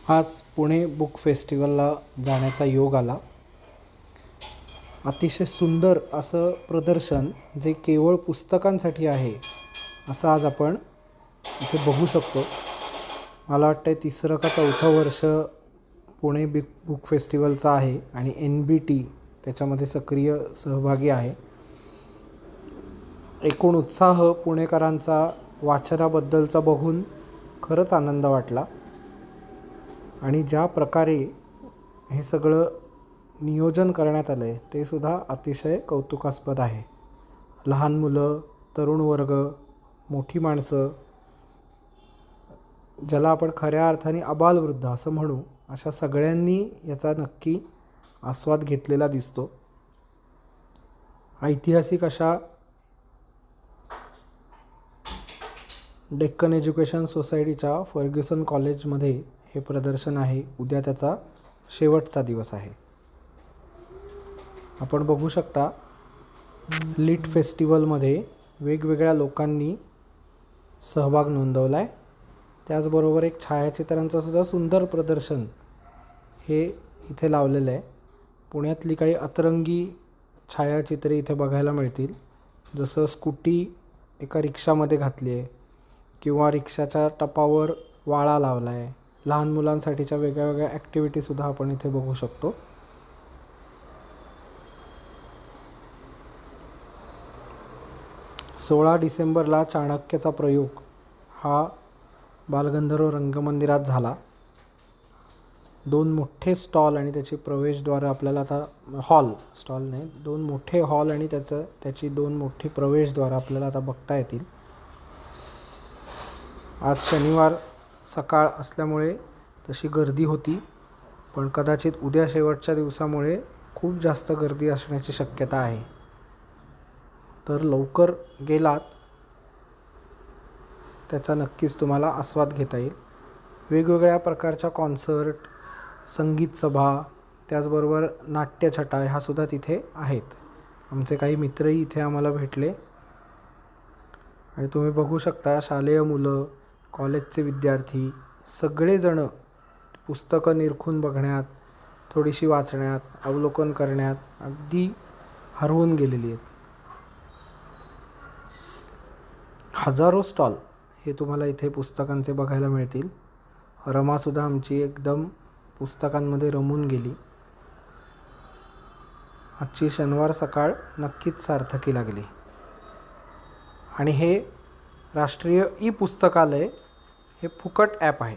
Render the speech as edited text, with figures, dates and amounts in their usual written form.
आज पुणे बुक फेस्टिवलला जाण्याचा योग आला. अतिशय सुंदर असं प्रदर्शन जे केवळ पुस्तकांसाठी आहे असं आज आपण इथे बघू शकतो. मला वाटतं तिसरं का चौथं वर्ष पुणे बुक फेस्टिवलचं आहे आणि NBT त्याच्यामध्ये सक्रिय सहभागी आहे. एकूण उत्साह पुणेकरांचा वाचनाबद्दलचा बघून खरंच आनंद वाटला. आणि ज्या प्रकारे हे सगळं नियोजन करण्यात आलं आहे ते सुद्धा अतिशय कौतुकास्पद आहे. लहान मुलं, तरुण वर्ग, मोठी माणसं, ज्याला आपण खऱ्या अर्थाने आबालवृद्ध असं म्हणू, अशा सगळ्यांनी याचा नक्की आस्वाद घेतलेला दिसतो. ऐतिहासिक अशा डेक्कन एज्युकेशन सोसायटीच्या फर्ग्युसन कॉलेजमध्ये हे प्रदर्शन आहे. उद्या त्याचा शेवटचा दिवस आहे. आपण बघू शकता लिट फेस्टिवलमध्ये वेगवेगळ्या लोकांनी सहभाग नोंदवला आहे. त्याचबरोबर एक छायाचित्रांचं सुद्धा सुंदर प्रदर्शन हे इथे लावलेलं आहे. पुण्यातली काही अतरंगी छायाचित्रे इथे बघायला मिळतील. जसं स्कूटी एका रिक्षामध्ये घातली आहे किंवा रिक्षाच्या टपावर वाळा लावला आहे. लहान मुलांसाठीच्या वेगळ्या वेगळ्या ॲक्टिव्हिटीसुद्धा आपण इथे बघू शकतो. सोळा डिसेंबरला चाणक्याचा प्रयोग हा बालगंधर्व रंगमंदिरात झाला. 2 मोठे स्टॉल आणि त्याची प्रवेशद्वार आपल्याला आता स्टॉल नाही, 2 मोठे हॉल आणि त्याची 2 मोठी प्रवेशद्वार आपल्याला आता बघता येतील. आज शनिवार सकाळ असल्यामुळे तशी गर्दी होती, पण कदाचित उद्या शेवटच्या दिवसामुळे खूप जास्त गर्दी असण्याची शक्यता आहे. तर लवकर गेलात त्याचा नक्कीच तुम्हाला आस्वाद घेता येईल. वेगवेगळ्या प्रकारच्या कॉन्सर्ट, संगीत सभा, त्याचबरोबर नाट्यछटा ह्या सुद्धा तिथे आहेत. आमचे काही मित्रही इथे आम्हाला भेटले आणि तुम्ही बघू शकता शालेय मुलं, कॉलेजचे विद्यार्थी सगळेजण पुस्तकं निरखून बघण्यात, थोडीशी वाचण्यात, अवलोकन करण्यात अगदी हरवून गेलेली आहेत. हजारो स्टॉल हे तुम्हाला इथे पुस्तकांचे बघायला मिळतील. रमासुद्धा आमची एकदम पुस्तकांमध्ये रमून गेली. आजची शनिवार सकाळ नक्कीच सार्थकी लागली. आणि हे राष्ट्रीय ई पुस्तकालय हे फुकट ॲप आहे.